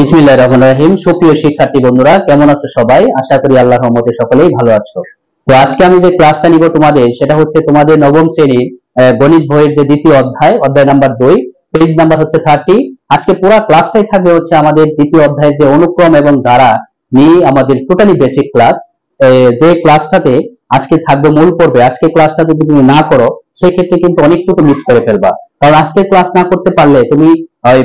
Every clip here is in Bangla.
বিসমিল্লাহির রহমানির রহিম। সুপ্রিয় শিক্ষার্থী বন্ধুরা, কেমন আছো সবাই? আশা করি আল্লাহর রহমতে সকলেই ভালো আছো। তো আজকে আমি যে ক্লাসটা নিব তোমাদের, সেটা হচ্ছে তোমাদের নবম শ্রেণীর গণিত বইয়ের যে দ্বিতীয় অধ্যায়, অধ্যায় নাম্বার 2, পেজ নাম্বার হচ্ছে 30। আজকে পুরো ক্লাসটাই থাকবে হচ্ছে আমাদের দ্বিতীয় অধ্যায়ের যে অনুক্রম এবং ধারা নিয়ে আমাদের টোটালি বেসিক ক্লাস। যে ক্লাসটাতে আজকে থাকবে মূল পর্বে। আজকে ক্লাসটা যদি তুমি না করো সেই ক্ষেত্রে কিন্তু অনেকটুকু মিস করে ফেলবা, কারণ আজকে ক্লাস না করতে পারলে তুমি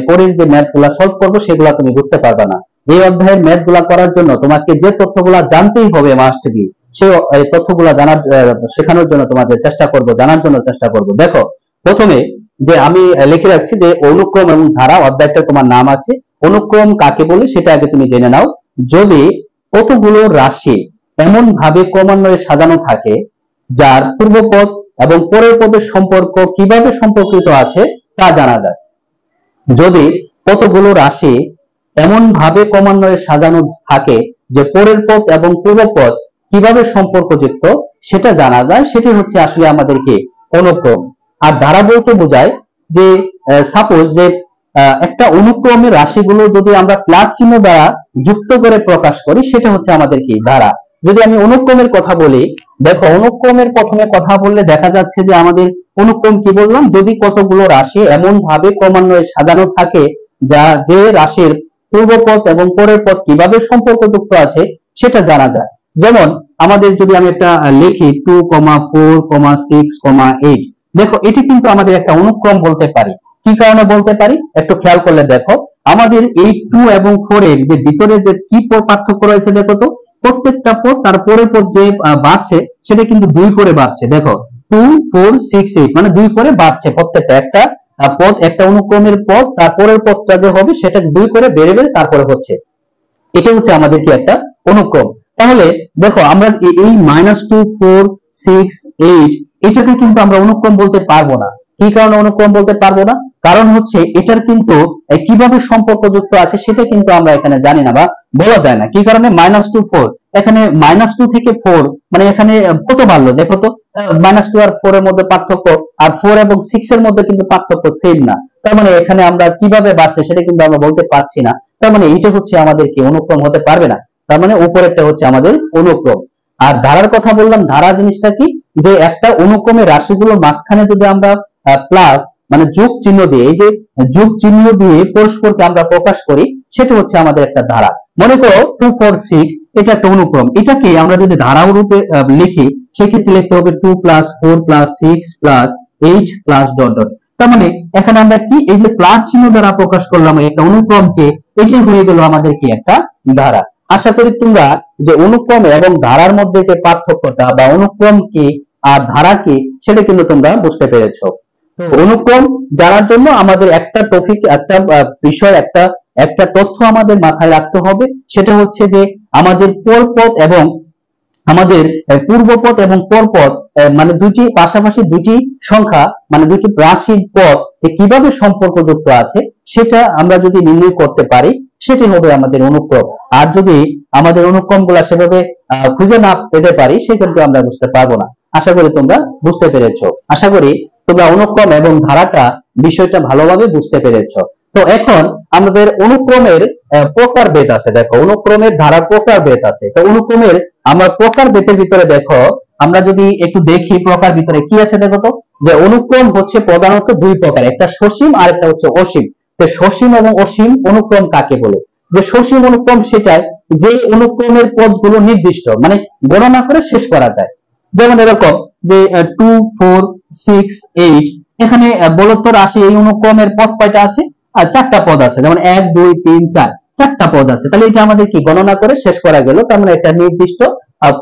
পরের যে ম্যাথ গুলা সলভ করবো সেগুলা তুমি বুঝতে পারবে না। এই অধ্যায়ের ম্যাথ গুলা করার জন্য তোমাকে যে তথ্যগুলা জানতেই হবে মাস্ট বি, সেই তথ্যগুলা জানার শেখানোর জন্য তোমাদের চেষ্টা করব, জানার জন্য চেষ্টা করব। দেখো, প্রথমে যে আমি লিখে রাখছি যে অনুক্রম এবং ধারা অধ্যায়টা তোমার নাম আছে। অনুক্রম কাকে বলে সেটা আগে তুমি জেনে নাও। যদি কতগুলো রাশি এমন ভাবে ক্রমান্বয়ে সাজানো থাকে যার পূর্বপদ এবং পরের পদের সম্পর্ক কিভাবে সম্পর্কিত আছে তা জানা যায়। যদি কতগুলো রাশি এমন ভাবে ক্রমান্বয়ে সাজানো থাকে যে পরের পদ এবং পূর্বপদ কিভাবে সম্পর্কযুক্ত সেটা জানা যায়, সেটি হচ্ছে আসলে আমাদেরকে অনুক্রম। আর ধারা বলতে বোঝায় যে সাপোজ যে একটা অনুক্রমের রাশিগুলো যদি আমরা প্লাস চিহ্ন দ্বারা যুক্ত করে প্রকাশ করি সেটা হচ্ছে আমাদের কি ধারা। যদি আমি অনুক্রমের কথা বলি, দেখো অনুক্রমের প্রথমে কথা বললে দেখা যাচ্ছে যে আমাদের অনুক্রম কি বললাম, যদি কতগুলো রাশি এমন ভাবে ক্রমান্বয়ে সাজানো থাকে যা যে রাশির পূর্বপদ এবং পরের পদ কিভাবে সম্পর্কযুক্ত আছে সেটা জানা যায়। যেমন আমাদের যদি আমি একটা লিখি 2, 4, 6, 8, দেখো এটি কিন্তু আমাদের একটা অনুক্রম বলতে পারি। কি কারণে বলতে পারি একটু খেয়াল করলে দেখো, আমাদের এই 2 এবং 4 এর যে ভিতরে যে কি পার্থক্য রয়েছে দেখো তো, প্রত্যেকটা পদ তার পরের পদ যে বাড়ছে সেটা কিন্তু 2 করে বাড়ছে। দেখো 2, 4, 6, 8 মানে 2 করে বাড়ছে প্রত্যেকটা। একটা পদ, একটা অনুক্রমের পদ তার পরের পদটা যে হবে সেটা 2 করে বেড়ে বেড়ে তারপরে হচ্ছে। এটা হচ্ছে আমাদের কি একটা অনুক্রম। তাহলে দেখো আমরা এই -2, 4, 6, 8 এটাকে কিন্তু আমরা অনুক্রম বলতে পারবো না। কি কারণে অনুক্রম বলতে পারবো না? কারণ হচ্ছে এটার কিন্তু কিভাবে সম্পর্কযুক্ত আছে সেটা কিন্তু আমরা এখানে জানি না বা বলা যায় না। কি কারণে? -2, 4, এখানে -2 থেকে 4 মানে এখানে কত বাড়লো দেখো তো। -2 আর 4 এর মধ্যে পার্থক্য, আর 4 এবং 6 এর মধ্যে কিন্তু পার্থক্য সেম না। তার মানে এখানে আমরা কিভাবে বাড়ছে সেটা কিন্তু আমরা বলতে পারছি না। তার মানে এটা হচ্ছে আমাদের কি অনুক্রম হতে পারবে না। তার মানে উপরেরটা হচ্ছে আমাদের অনুক্রম। আর ধারার কথা বললাম, ধারা জিনিসটা কি, যে একটা অনুক্রমের রাশিগুলোর মাঝখানে যদি আমরা প্লাস মানে যোগ চিহ্ন দিয়ে, এই যে যোগ চিহ্ন দিয়ে পরস্পরকে আমরা প্রকাশ করি সেটা হচ্ছে আমাদের একটা ধারা। মনে করো 2, 4, 6 এটা একটা অনুক্রম। এটাকে আমরা যদি ধারা রূপে লিখি সেক্ষেত্রে লিখতে হবে 2 + 4 + 6 + 8 +... তার মানে এখানে আমরা কি এই যে প্লাস চিহ্ন দ্বারা প্রকাশ করলাম একটা অনুক্রমকে, এটাই হয়ে গেল আমাদের কি একটা ধারা। আশা করি তোমরা যে অনুক্রম এবং ধারার মধ্যে যে পার্থক্যটা বা অনুক্রম কি আর ধারা কি সেটা কিন্তু তোমরা বুঝতে পেরেছো। তো অনুক্রম জানার জন্য আমাদের একটা টপিক, একটা বিষয়, একটা তথ্য আমাদের মাথায় রাখতে হবে। সেটা হচ্ছে যে আমাদের পরপদ এবং আমাদের পূর্বপদ এবং পরপদ মানে দুটি পাশাপাশি দুটি সংখ্যা মানে দুটি রাশির পদ যে কিভাবে সম্পর্কযুক্ত আছে সেটা আমরা যদি নির্ণয় করতে পারি সেটি হবে আমাদের অনুক্রম। আর যদি আমাদের অনুক্রমগুলো সেভাবে খুঁজে না পেতে পারি সেক্ষেত্রে আমরা বুঝতে পারবো না। আশা করি তোমরা বুঝতে পেরেছো। আশা করি তোমরা অনুক্রম এবং ধারাটা বিষয়টা ভালোভাবে বুঝতে পেরেছো। তো এখন আমাদের অনুক্রমের প্রকারভেদ আছে। দেখো অনুক্রমের ধারার প্রকারভেদ আছে। তো অনুক্রমের আমরা প্রকারভেদের ভিতরে দেখো, আমরা যদি একটু দেখি প্রকার ভিতরে কি আছে দেখো তো, যে অনুক্রম হচ্ছে প্রধানত দুই প্রকার, একটা সসীম আর একটা হচ্ছে অসীম। তো সসীম এবং অসীম অনুক্রম কাকে বলে? যে সসীম অনুক্রম সেটাই যে অনুক্রমের পদগুলো নির্দিষ্ট মানে গণনা করে শেষ করা যায়। যেমন এরকম যে 2, 4, 6, 8 এখানে বলতো রাশি এই অনুক্রমের পদ কয়টা আছে? আর 4টা পদ আছে। যেমন 1, 2, 3, 4 4টা পদ আছে। তাহলে এটা আমাদের কি গণনা করে শেষ করা গেল। তার মানে একটা নির্দিষ্ট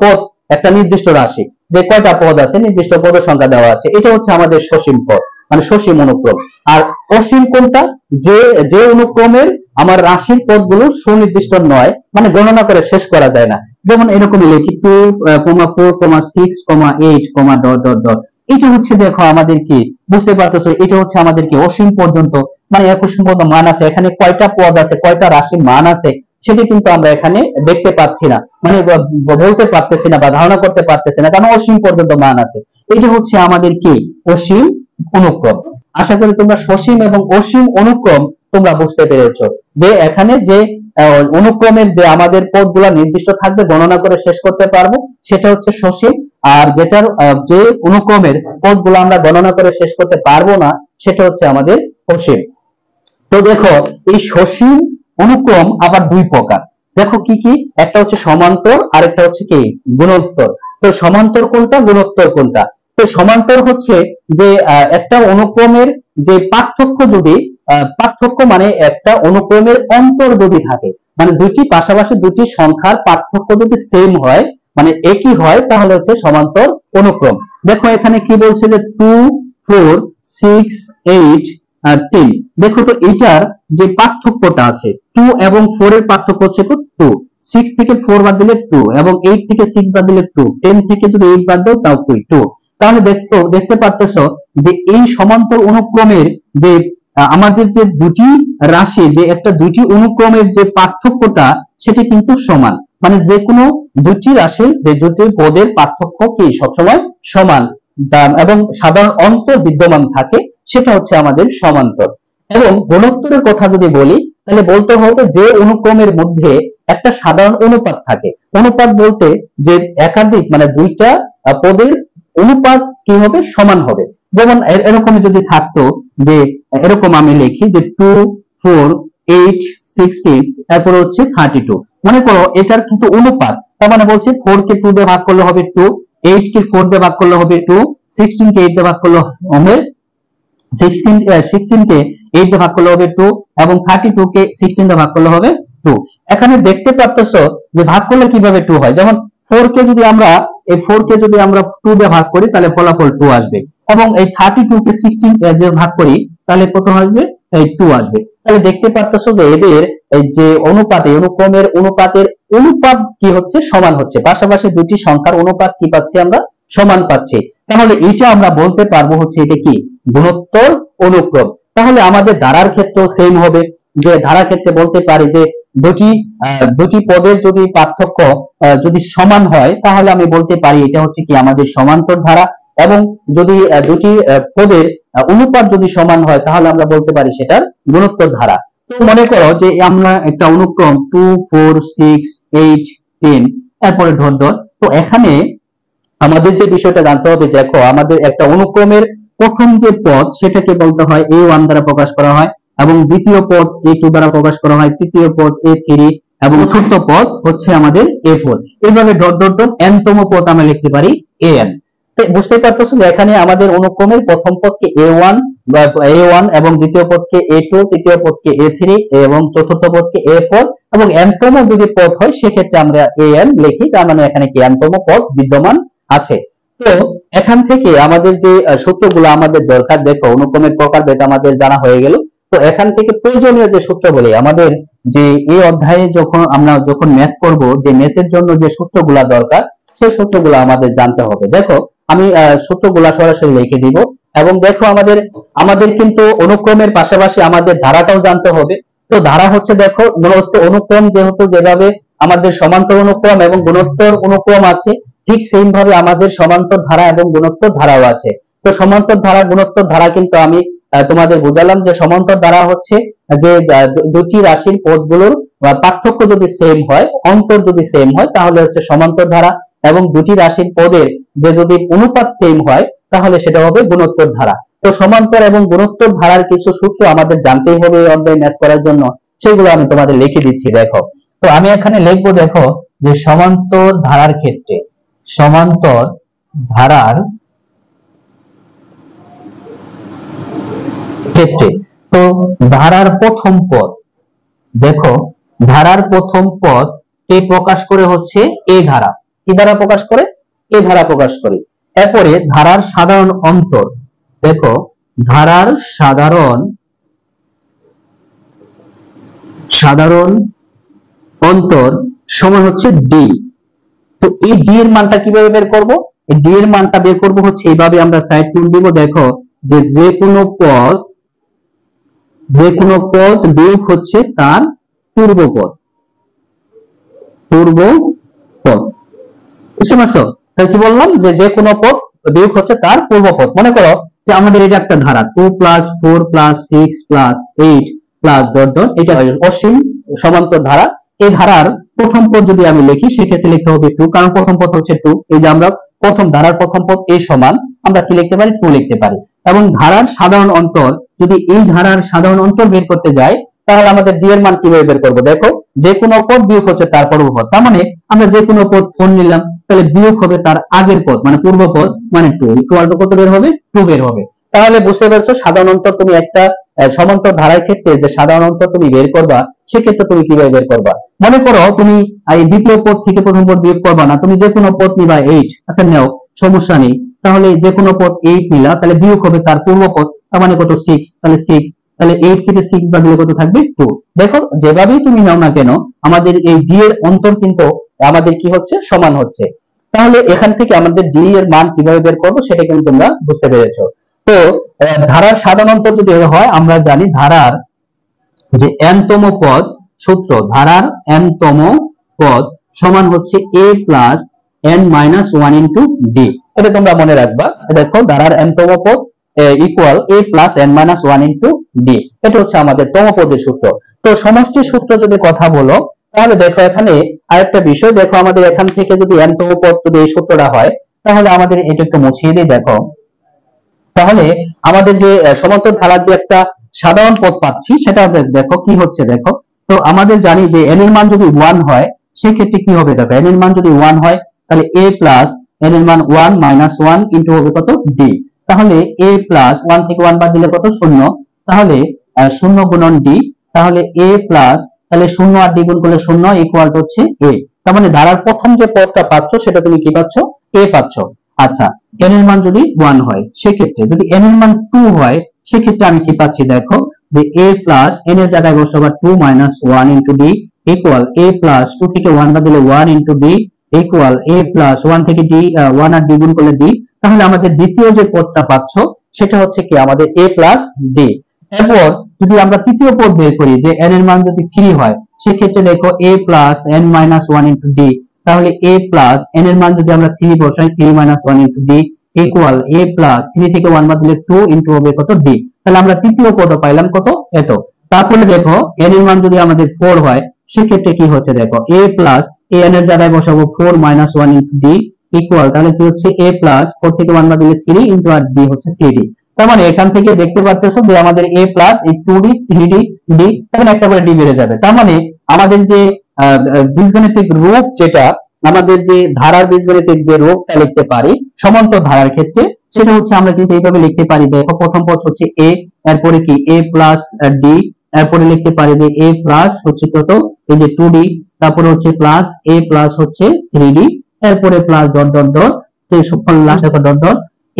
পদ, একটা নির্দিষ্ট রাশি যে কয়টা পদ আছে নির্দিষ্ট পদ সংখ্যা দেওয়া আছে, এটা হচ্ছে আমাদের সসীম পদ মানে সসীম অনুক্রম। আর অসীম কোনটা? যে যে অনুক্রমের আমার রাশির পদগুলো সুনির্দিষ্ট নয় মানে গণনা করে শেষ করা যায় না। যেমন এরকম লিখি 2, 4, 6, 8, ... এটা হচ্ছে দেখো আমাদের কি বুঝতে পারতেছো, এটা হচ্ছে আমাদের কি অসীম পর্যন্ত মানে 21 পর্যন্ত মান আছে। এখানে কয়টা পদ আছে, কয়টা রাশির মান আছে সেটা কিন্তু আমরা এখানে দেখতে পাচ্ছি না, মানে বলতে পারতেছি না বা ধারণা করতে পারতেছি না, কারণ অসীম পর্যন্ত মান আছে। এটা হচ্ছে আমাদের কি অসীম অনুক্রম। আশা করি তোমরা সসীম এবং অসীম অনুক্রম তোমরা বুঝতে পেরেছো। যে এখানে যে অনুক্রমের যে আমাদের পদগুলো নির্দিষ্ট থাকবে গণনা করে শেষ করতে পারবো সেটা হচ্ছে সসীম, আর যেটার যে অনুক্রমের পদগুলো আমরা গণনা করে শেষ করতে পারবো না সেটা হচ্ছে আমাদের অসীম। তো দেখো এই সসীম অনুক্রম আবার দুই প্রকার। দেখো কি কি, একটা হচ্ছে সমান্তর আর একটা হচ্ছে কি গুণোত্তর। তো সমান্তর কোনটা, গুণোত্তর কোনটা? তো সমান্তর হচ্ছে যে একটা অনুক্রমের যে পার্থক্য যদি পার্থক্য মানে একটা অনুক্রমের অন্তর যদি থাকে, মানে দুইটি পাশাপাশি দুটি সংখ্যার পার্থক্য যদি সেম হয় মানে একই হয় তাহলে হচ্ছে সমান্তর অনুক্রম। দেখো এখানে কি বলছে যে 2 4 6 8 আর 3। দেখো তো এটার যে পার্থক্যটা আছে 2 এবং 4 এর পার্থক্য হচ্ছে 2, 6 থেকে 4 বাদ দিলে 2 এবং 8 থেকে 6 বাদ দিলে 2, 10 থেকে যদি 8 বাদ দাও তাও 2। তাহলে দেখতে পারতেছো যে এই সমান্তর অনুক্রমের যে আমাদের যে দুটি রাশি যে একটা দুইটি অনুক্রমের যে পার্থক্যটা সেটা কিন্তু সমান, মানে যে কোনো দুটি রাশির যে দুটি পদের পার্থক্য কি সবসময় সমান এবং সাধারণ অন্তর বিদ্যমান থাকে, সেটা হচ্ছে আমাদের সমান্তর। এবং গুণোত্তরের কথা যদি বলি তাহলে বলতে হবে যে অনুক্রমের মধ্যে একটা সাধারণ অনুপাত থাকে। অনুপাত বলতে যে একাধিক মানে দুইটা পদের অনুপাত কি হবে, সমান হবে। যেমন এরকম যদি থাকতো যে এরকম আমি লিখি যে 2 4 8 16 তারপর হচ্ছে 32, মনে করো এটার কিন্তু অনুপাত, তার মানে বলছে 4 কে 2 দিয়ে ভাগ করলে হবে 2, 8 কে 4 দিয়ে ভাগ করলে হবে 2, 16 কে 8 দিয়ে ভাগ করলে হবে 16 কে 8 দিয়ে ভাগ করলে হবে 2 এবং 32 কে 16 দিয়ে ভাগ করলে হবে 2। এখানে দেখতে পাচ্ছো যে ভাগ করলে কিভাবে 2 হয়। যেমন 4 কে যদি আমরা 2 দিয়ে ভাগ করি তাহলে ফলাফল 2 আসবে, এবং এই 32 কে 16 দিয়ে ভাগ করি তাহলে কত আসবে, এই 2 আসবে। তাহলে দেখতে পাচ্ছো যে এদের এই যে অনুপাতে অনুক্রমের অনুপাতের অনুপাত কি হচ্ছে, সমান হচ্ছে, পাশাপাশি দুটি সংখ্যার অনুপাত কি পাচ্ছি আমরা, সমান পাচ্ছি। তাহলে এটা আমরা বলতে পারবো হচ্ছে এটা কি গুণোত্তর অনুক্রম। তাহলে আমাদের ধারার ক্ষেত্রেও সেম হবে, যে ধারা ক্ষেত্রে বলতে পারি যে দুটি পদের যদি পার্থক্য যদি সমান হয় তাহলে আমি বলতে পারি এটা হচ্ছে কি আমাদের সমান্তর ধারা, এবং যদি দুটি পদের অনুপাত যদি সমান হয় তাহলে আমরা বলতে পারি সেটার গুণোত্তর ধারা। তো মনে করো যে আমরা একটা অনুক্রম 2 4 6 8 10 তারপরে ডট ডট। তো এখানে আমাদের যে বিষয়টা জানতে হবে, দেখো আমাদের একটা অনুক্রমের প্রথম যে পদ সেটাকে বলতে হয় a1 দ্বারা প্রকাশ করা হয়, এবং দ্বিতীয় পদ a2 দ্বারা প্রকাশ করা হয়, তৃতীয় পদ a3 এবং চতুর্থ পদ হচ্ছে আমাদের a4। এইভাবে ডট ডট ডট n তম পদ আমরা লিখতে পারি an। তো বুঝতে পারতেছো যে এখানে আমাদের অনুক্রমের প্রথম পদকে a1 এবং দ্বিতীয় পদকে a2, তৃতীয় পদকে a3 এবং চতুর্থ পদকে a4, এবং n তম যদি পদ হয় সেক্ষেত্রে আমরা an লিখি, তার মানে এখানে কি n তম পদ বিদ্যমান আছে। তো এখান থেকে আমাদের যে সূত্রগুলো আমাদের দরকার, দেখো অনুক্রমের প্রকারভেদ আমাদের জানা হয়ে গেল। তো এখান থেকে প্রয়োজনীয় যে সূত্রগুলি আমাদের যে এই অধ্যায়ে যখন ম্যাথ করব, যে ম্যাথের জন্য যে সূত্রগুলো দরকার সেই সূত্রগুলো আমাদের জানতে হবে। দেখো আমি সূত্রগুলো সরাসরি লিখে দিব, এবং দেখো আমাদের কিন্তু অনুক্রমের পাশাপাশি আমাদের ধারাটাও জানতে হবে। তো ধারা হচ্ছে দেখো অনুক্রম যেহেতু যেভাবে আমাদের সমান্তর অনুক্রম এবং গুণোত্তর অনুক্রম আছে, ঠিক সেম ভাবে আমাদের সমান্তর ধারা এবং গুণোত্তর ধারাও আছে। তো সমান্তর ধারা গুণোত্তর ধারা কিন্তু আমি তোমাদের বুঝালাম যে সমান্তর ধারা হচ্ছে যে দুটি রাশির পদগুলোর পার্থক্য যদি সেম হয়, অন্তর যদি সেম হয় তাহলে হচ্ছে সমান্তর ধারা, এবং দুটি রাশির পদের যে যদি অনুপাত সেম হয় তাহলে সেটা হবে গুণোত্তর ধারা। তো সমান্তর এবং গুণোত্তর ধারার কিছু সূত্র আমাদের জানতেই হবে এই অধ্যায় ম্যাথ করার জন্য, সেগুলো আমি তোমাদের লিখে দিচ্ছি। দেখো তো আমি এখানে লিখবো, দেখো যে সমান্তর ধারার ক্ষেত্রে সমান্তর ধারার ক্ষেত্রে তো ধারার প্রথম পদ, দেখো ধারার প্রথম পদ কে প্রকাশ করে হচ্ছে এ ধারা। কি দ্বারা প্রকাশ করে, এ ধারা প্রকাশ করে। এরপরে ধারার সাধারণ অন্তর, দেখো ধারার সাধারণ অন্তর সমান হচ্ছে ডি। তো এই ডি এর মানটা কিভাবে বের করব, এই ডি এর মানটা বের করব হচ্ছে এইভাবে, আমরা সাইড নোট দিব। দেখো যে কোনো পদ বিয়োগ হচ্ছে তার পূর্বপদ বুঝতে পারছো? তাই কি বললাম যে কোনো পদ বিয়োগ হচ্ছে তার পূর্বপদ। মনে করো যে আমাদের এটা একটা ধারা 2 + 4 + 6 + 8 প্লাস ডট ডট, এটা অসীম সমান্তর ধারা। এই ধারার প্রথম পদ যদি আমি লিখি সেক্ষেত্রে লিখতে হবে 2, কারণ প্রথম পদ হচ্ছে 2। এই যে আমরা প্রথম ধারার প্রথম পদ a সমান আমরা কি লিখতে পারি 2 লিখতে পারি। এবং ধারার সাধারণ অন্তর, যদি এই ধারার সাধারণ অন্তর বের করতে যাই তাহলে আমাদের d এর মান কিভাবে বের করব? দেখো যে কোনো পদ বিয়োগ হচ্ছে তার পূর্ব পদ, তার মানে আমরা যে কোনো পদ 4 নিলাম, তাহলে বিয়োগ হবে তার আগের পদ মানে পূর্ব পদ, মানে 2 ইকুয়াল টু কত বের হবে? 2 বের হবে। তাহলে বুঝতে পারছো সাধারণ অন্তর তুমি একটা সমান্তর ধারার ক্ষেত্রে যে সাধারণ অন্তর তুমি বের করবা সেক্ষেত্রে তুমি কিভাবে বের করবা। মনে করো তুমি এই দ্বিতীয় পদ থেকে প্রথম পদ বিয়োগ করবা না, তুমি যে কোনো পদ নিবা 8, আচ্ছা নাও সমস্যা নেই। তাহলে যে কোনো পদ 8 নিলা, তাহলে বিয়োগ হবে তার পূর্ব পদ, তার মানে কত 6, তাহলে 6, তাহলে 8 থেকে 6 বাদ দিলে কত থাকবে 2। দেখো যেভাবেই তুমি নাও না কেন আমাদের এই d এর অন্তর কিন্তু আমাদের কি হচ্ছে? সমান হচ্ছে। তাহলে এখান থেকে আমাদের d এর মান কিভাবে বের করব সেটা কিন্তু তোমরা বুঝতে পেরেছো। তো ধারার সাধারণ অন্তর যদি হয় আমরা জানি ধারার যে n তম পদ সূত্র, ধারার n তম পদ সমান হচ্ছে a plus n minus 1 into d। এটা তোমরা মনে রাখবা। দেখো ধারার n তম পদ equal a plus n minus 1 into d, এটা হচ্ছে আমাদের তম পদের সূত্র। তো সমষ্টির সূত্র যদি কথা বলো তাহলে দেখো এখানে আরেকটা বিষয়, দেখো আমাদের এখান থেকে যদি n তম পদ যদি এই সূত্রটা হয় তাহলে আমাদের এটা একটু মুছিয়ে দিই। দেখো তাহলে আমাদের যে সমান্তর ধারার যে একটা সাধারণ পদ পাচ্ছি সেটা দেখো কি হচ্ছে। দেখো তো আমাদের জানি যে n এর মান যদি 1 হয় সেক্ষেত্রে কি হবে? দেখো n এর মান যদি 1 হয় তাহলে a প্লাস n এর মান 1 মাইনাস 1 ইনটু হবে কত d। তাহলে a প্লাস 1 থেকে 1 বাদ দিলে কত? 0। তাহলে 0 গুণন d, তাহলে a প্লাস, তাহলে 0 আর d গুণ করলে 0 ইকুয়াল টু হচ্ছে a। তার মানে ধারার প্রথম যে পদটা পাচ্ছ সেটা তুমি কি পাচ্ছ? a পাচ্ছ। আচ্ছা n এর মান যদি 1 হয় সেক্ষেত্রে, যদি n এর মান 2 হয় সেক্ষেত্রে আমি কি পাচ্ছি? দেখো যে a প্লাস n এর জায়গায় বসাবো 2 minus 1 into d equal a plus 2 থেকে 1 বাদ দিলে 1 into d equal a plus 1 থেকে d 1 আর d গুণ করলে d। তাহলে আমাদের দ্বিতীয় যে পদটা পাচ্ছ সেটা হচ্ছে কি আমাদের a প্লাস d। এরপর যদি আমরা তৃতীয় পদ বের করি যে n এর মান যদি 3 হয় সেক্ষেত্রে দেখো a plus n minus 1 into d, তাহলে a প্লাস n এর মান যদি আমরা 3 বসাই 3 minus 1 into d equal a plus 3 থেকে 1 বাদ দিলে 2 ইনটু হবে কত d। তাহলে আমরা তৃতীয় পদ পাইলাম কত? এত। তারপরে দেখো n এর মান যদি আমাদের 4 হয় সেক্ষেত্রে কি হচ্ছে? দেখো a প্লাস a n এর জায়গায় বসাবো 4 মাইনাস 1 ইনটু d ইকুয়াল, তাহলে কি হচ্ছে a প্লাস 4 থেকে 1 বাদ দিলে 3 ইনটু আর d হচ্ছে 3d। তার মানে এখান থেকে দেখতে পাচ্ছেছো যে আমাদের a প্লাস এই 2d 3d d, তখন একটা করে d বেড়ে যাবে। তার মানে আমাদের যে বীজগণিতিক রূপ, যেটা আমাদের যে ধারার বীজগণিতিক যে রূপটা লিখতে পারি সমান্তর ধারার ক্ষেত্রে, সেটা হচ্ছে আমরা কিন্তু এইভাবে লিখতে পারি। দেখো প্রথম পদ হচ্ছে a, এরপরে কি a প্লাস d, এরপরে লিখতে পারি যে a প্লাস হচ্ছে কত? এই যে 2d, তারপরে হচ্ছে প্লাস a প্লাস হচ্ছে 3d, এরপরে প্লাস ডট ডট ডট, তো সবকটা লাস্ট একটা dot dot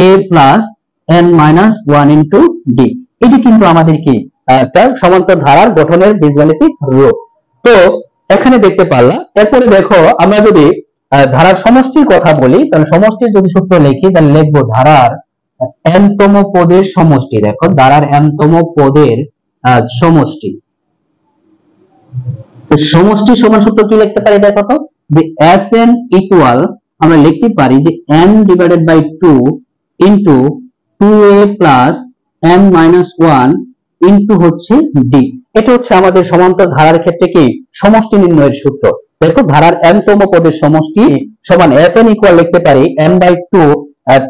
a plus n minus 1 into d। এটি কিন্তু আমাদের কি একটা সমান্তর ধারার গঠনের বীজগণিতিক রূপ। তো এখানে দেখতে পারলাম। এরপরে দেখো আমরা যদি ধারার সমষ্টির কথা বলি তাহলে সমষ্টির যদি সূত্র লিখি তাহলে লিখবো ধারার n তম পদের সমষ্টি। দেখো ধারার n তম পদের সমষ্টি, সমষ্টি সমান সূত্র কি লিখতে পারি? দেখো তো যে Sn ইকুয়াল আমরা লিখতে পারি যে n divided by 2 into 2a plus n minus 1 into হচ্ছে d। এটা হচ্ছে আমাদের সমান্তর ধারার ক্ষেত্রে কি সমষ্টি নির্ণয়ের সূত্র। দেখো ধারার n তম পদের সমষ্টি সমান Sn ইকুয়াল লিখতে পারি n by 2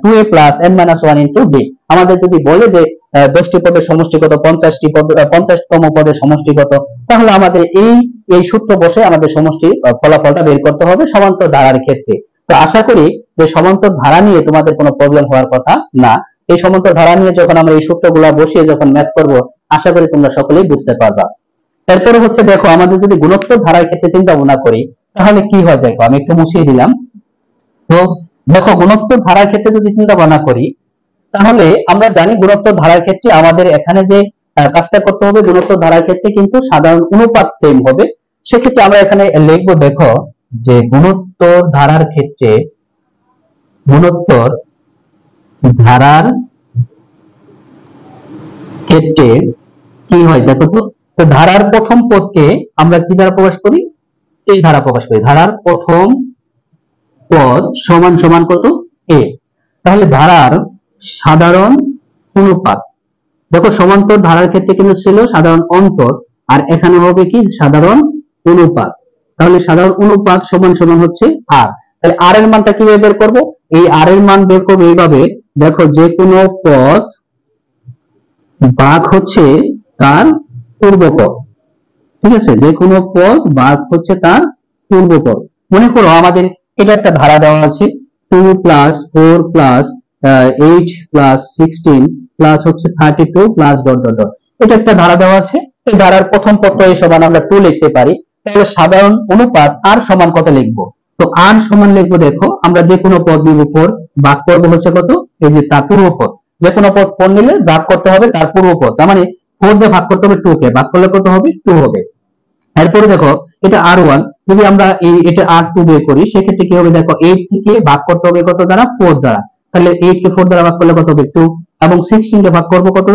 2a plus n minus 1 into d। আমাদের যদি বলে যে 10টি পদের সমষ্টি কত, 50টি পদ 50তম পদের সমষ্টি কত, তাহলে আমাদের এই সূত্র বসে আমাদের সমষ্টি ফলাফলটা বের করতে হবে সমান্তর ধারার ক্ষেত্রে। তো আশা করি যে সমান্তর ধারা নিয়ে তোমাদের কোনো প্রবলেম হওয়ার কথা না। এই সমান্তর ধারা নিয়ে যখন আমরা এই সূত্রগুলো বসিয়ে যখন ম্যাথ করব আশা করি তোমরা সকলেই বুঝতে পারবা। এরপরে হচ্ছে দেখো আমাদের যদি গুণোত্তর ধারার ক্ষেত্রে চিন্তা ভাবনা করি তাহলে কি হয়। দেখো আমি একটু মুছিয়ে দিলাম। তো দেখো গুণোত্তর ধারার ক্ষেত্রে যদি চিন্তা ভাবনা করি তাহলে আমরা জানি গুণোত্তর ধারার ক্ষেত্রে আমাদের এখানে যে কাজটা করতে হবে, গুণোত্তর ধারার ক্ষেত্রে কিন্তু সাধারণ অনুপাত সেম হবে। সেক্ষেত্রে আমরা এখানে লিখবো দেখো যে গুণোত্তর ধারার ক্ষেত্রে, গুণোত্তর ধারার ক্ষেত্রে কি হয় দেখো তো ধারার প্রথম পদকে আমরা কি দ্বারা প্রকাশ করি? এই ধারা প্রকাশ করি। ধারার প্রথম পদ সমান সমান কত? a। তাহলে ধারার সাধারণ অনুপাত, দেখো সমান্তর ধারার ক্ষেত্রে কিন্তু ছিল সাধারণ অন্তর, আর এখানে হবে কি সাধারণ অনুপাত। তাহলে সাধারণ অনুপাত সমান সমান হচ্ছে আর। তাহলে আর এর মানটা কিভাবে বের করব? এই আর এর মান বের করব এইভাবে, দেখো যে কোনো পদ ভাগ হচ্ছে তার পূর্বপদ, ঠিক আছে, যে কোনো পদ ভাগ হচ্ছে তার পূর্বপদ। মনে করো আমাদের এটা একটা ধারা দেওয়া আছে 2 প্লাস 4 প্লাস 8 প্লাস 16 প্লাস হচ্ছে 32 প্লাস ডট ডট ডট, এটা একটা ধারা দেওয়া আছে। এই ধারার প্রথম পদ এই সমান আমরা 2 লিখতে পারি। তাহলে সাধারণ অনুপাত আর সমান কত লিখবো? তো আর সমান লিখবো, দেখো আমরা যে কোনো পদ নিব 4, ভাগ করবো হচ্ছে কত, এই যে তার পূর্বপদ। যে কোনো পদ 4 নিলে ভাগ করতে হবে তার পূর্বপদ, তার মানে 4 দিয়ে ভাগ করতে হবে 2 কে, ভাগ করলে কত হবে 2 হবে। এরপরে দেখো এটা R1, যদি আমরা এটা R2 বের করি সেক্ষেত্রে কি হবে, দেখো 8 থেকে ভাগ করতে হবে কত দ্বারা, 4 দ্বারা। তাহলে 8 কে 4 দ্বারা ভাগ করলে কত হবে 2, এবং 16 কে ভাগ করব কত,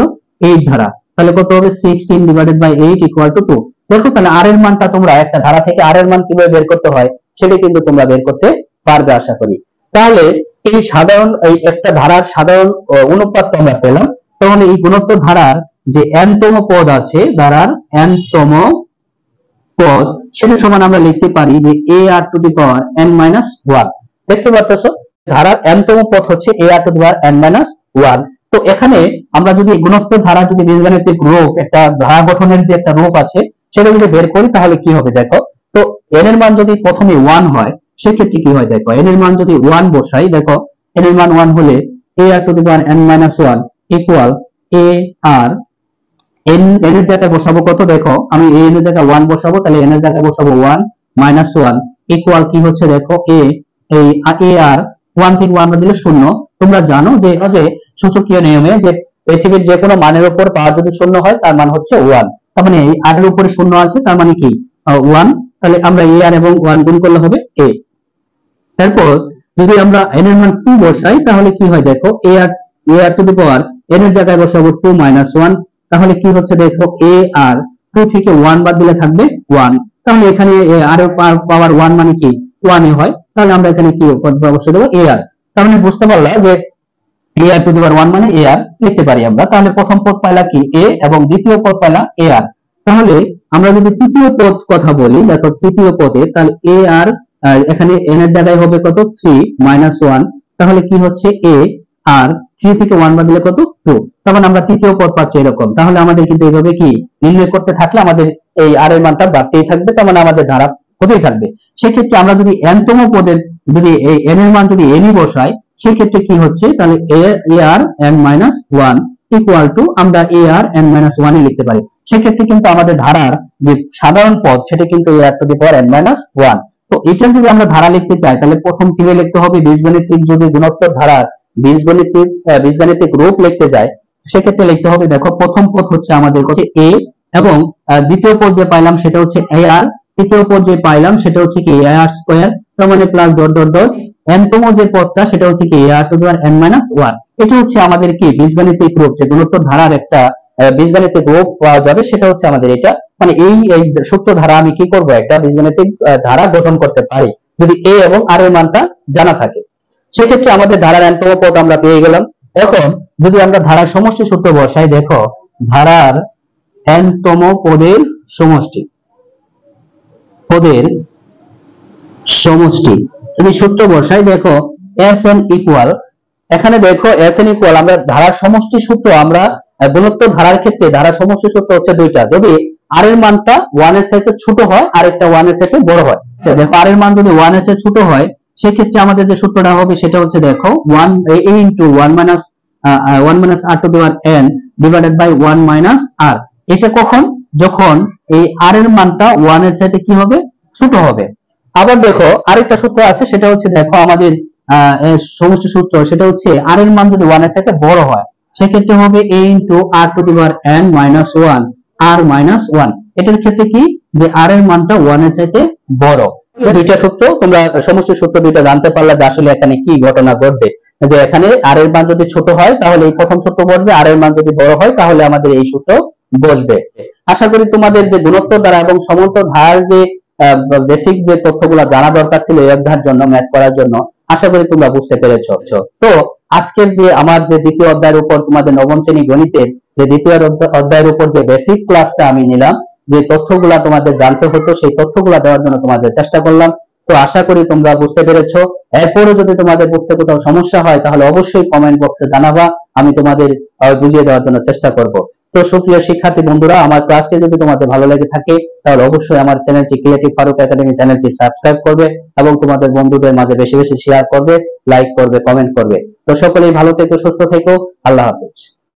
8 দ্বারা। তাহলে কত হবে 16 ডিভাইডেড বাই 8 ইকুয়াল টু 2। দেখো তাহলে আর এর মানটা তোমরা একটা ধারা থেকে আর এর মান কিভাবে বের করতে হয় সেটা কিন্তু তোমরা বের করতে পারবে আশা করি। তাহলে এই সাধারণ এই একটা ধারার সাধারণ অনুপাত আমরা পেলাম। তাহলে এই গুণোত্তর ধারার যে n তম পদ আছে, ধারার n তম পদ, সেটা সমান আমরা লিখতে পারি যে ar to the power n minus 1। দেখতে পাচ্ছো ধারার n তম পদ হচ্ছে ar to the power n minus 1। তো এখানে আমরা যদি গুণোত্তর ধারা যদি বীজগণিতিক রূপ, একটা ধারা গঠনের যে একটা রূপ আছে সেটা যদি বের করি তাহলে কি হবে দেখো। তো n এর মান যদি প্রথমে 1 হয় সেক্ষেত্রে কি হয় দেখো, n এর মান যদি 1 বসাই, দেখো n এর মান 1 হলে ar to the power n minus 1 equal ar, n এর জায়গায় বসাবো কত, দেখো আমি n এর জায়গায় 1 বসাবো, তাহলে n এর জায়গায় বসাবো 1 মাইনাস 1 ইকুয়াল কি হচ্ছে দেখো এই ar 1 থেকে 1 দিলে 0। তোমরা জানো যে সূচকীয় নিয়মে যে পৃথিবীর যে কোনো মানের উপর পাওয়ার যদি 0 হয় তার মান হচ্ছে 1, তার মানে এই r এর উপরে 0 আছে তার মানে কি 1। তাহলে আমরা ar এবং 1 গুণ করলে হবে a। তারপর যদি আমরা n এর মান 2 বসাই তাহলে কি হয় দেখো, ar to the power n এর জায়গায় বসাবো 2 মাইনাস 1, তাহলে কি হচ্ছে দেখো ar 2 থেকে 1 বাদ দিলে থাকবে 1। তাহলে এখানে আর এর পাওয়ার 1 মানে কি 1 এ হয়, তাহলে আমরা এখানে কি বসিয়ে দেবো ar। তার মানে বুঝতে পারলাম যে ar টু দি পাওয়ার 1 মানে ar লিখতে পারি আমরা। তাহলে প্রথম পদ পাইলা কি a এবং দ্বিতীয় পদ পাইলা ar। তাহলে আমরা যদি তৃতীয় পদ কথা বলি, দেখো তৃতীয় পদে তাহলে ar এখানে n এর জায়গায় হবে কত 3 মাইনাস 1, তাহলে কি হচ্ছে a আর 3 থেকে 1 বাদ দিলে কত 2, তখন আমরা তৃতীয় পদ পাচ্ছি এরকম। তাহলে আমাদের কিন্তু এইভাবে কি নির্ণয় করতে থাকলে আমাদের এই আর এর মানটা বাড়তেই থাকবে, তার মানে আমাদের ধারা হতেই থাকবে। সেক্ষেত্রে আমরা যদি n তম পদের যদি এই n এর মান যদি n ই বসাই সেক্ষেত্রে কি হচ্ছে, তাহলে ar n minus 1 equal to আমরা ar n মাইনাস 1 ই লিখতে পারি। সেক্ষেত্রে কিন্তু আমাদের ধারার যে সাধারণ পদ সেটা কিন্তু ar to the power n minus 1। তো এটা যদি আমরা ধারা লিখতে চাই তাহলে প্রথম কি লিখতে হবে, বীজগণিতিক যদি গুণোত্তর ধারার বীজগণিতিক রূপ লিখতে যায় সেক্ষেত্রে লিখতে হবে, দেখো প্রথম পদ হচ্ছে আমাদের হচ্ছে a এবং দ্বিতীয় পদ যে পাইলাম সেটা হচ্ছে ar, তৃতীয় পদ যে পাইলাম সেটা হচ্ছে কি ar স্কয়ার, তার মানে plus dot dot dot n তম যে পদটা সেটা হচ্ছে কি ar to the power n minus 1। এটা হচ্ছে আমাদের কি বীজগণিতিক রূপ, যে গুণোত্তর ধারার একটা বীজগণিতিক রূপ পাওয়া যাবে, সেটা হচ্ছে আমাদের এটা। মানে এই সূত্র ধারা আমি কি করব, একটা বীজগণিতিক ধারা গঠন করতে পারি যদি a এবং r এর মানটা জানা থাকে। সেক্ষেত্রে আমাদের ধারার n তম পদ আমরা পেয়ে গেলাম। এখন যদি আমরা ধারার সমষ্টি সূত্র বসাই, দেখো ধারার n তম পদের সমষ্টি যদি সূত্র বসাই, দেখো Sn ইকুয়াল, এখানে দেখো Sn ইকুয়াল আমরা ধারার সমষ্টি সূত্র আমরা গুণোত্তর ধারার ক্ষেত্রে ধারার সমষ্টি সূত্র হচ্ছে দুইটা, যদি r এর মানটা 1 এর চাইতে ছোট হয় আর একটা 1 এর চাইতে বড় হয়। দেখো r এর মান যদি 1 এর চাইতে ছোট হয় সেক্ষেত্রে আমাদের যে সূত্রটা হবে সেটা হচ্ছে দেখো 1 a into 1 minus r to the power n divided by 1 minus r। এটা কখন, যখন এই r এর মানটা 1 এর চাইতে কি হবে ছোট হবে। আবার দেখো আরেকটা সূত্র আছে সেটা হচ্ছে দেখো আমাদের সমষ্টি সূত্র, সেটা হচ্ছে r এর মান যদি 1 এর চাইতে বড় হয় সেক্ষেত্রে হবে a into r to the power n minus 1 r minus 1। এটার ক্ষেত্রে কি যে r এর মানটা 1 এর চাইতে বড়। দুইটা সূত্র তোমরা সমষ্টি সূত্র দুইটা জানতে পারলা যে আসলে এখানে কি ঘটনা ঘটবে, যে এখানে r এর মান যদি ছোট হয় তাহলে এই প্রথম সূত্র বসবে, r এর মান যদি বড় হয় তাহলে আমাদের এই সূত্র বসবে। আশা করি তোমাদের যে গুণোত্তর ধারা এবং সমান্তর ধারার যে বেসিক যে তথ্যগুলো জানা দরকার ছিল এই অধ্যায়ের জন্য, ম্যাথ করার জন্য, আশা করি তোমরা বুঝতে পেরেছো। তো আজকের যে আমার যে দ্বিতীয় অধ্যায়ের উপর তোমাদের নবম শ্রেণী গণিতের যে দ্বিতীয় অধ্যায়ের উপর যে বেসিক ক্লাসটা আমি নিলাম, যে তথ্যগুলা তোমাদের জানতে হতো সেই তথ্যগুলা দেওয়ার জন্য তোমাদের চেষ্টা করলাম। তো আশা করি তোমরা বুঝতে পেরেছো। এরপরও যদি তোমাদের বুঝতে কোথাও সমস্যা হয় তাহলে অবশ্যই কমেন্ট বক্সে জানাবা, আমি তোমাদের বুঝিয়ে দেওয়ার জন্য চেষ্টা করব। তো সুপ্রিয় শিক্ষার্থী বন্ধুরা, আমার ক্লাসটি যদি তোমাদের ভালো লেগে থাকে তাহলে অবশ্যই আমার চ্যানেলটি ক্রিয়েটিভ ফারুক একাডেমি চ্যানেলটি সাবস্ক্রাইব করবে এবং তোমাদের বন্ধুদের মাঝে বেশি বেশি শেয়ার করবে, লাইক করবে, কমেন্ট করবে। তো সকলেই ভালো থেকো, সুস্থ থেকো, আল্লাহ হাফেজ।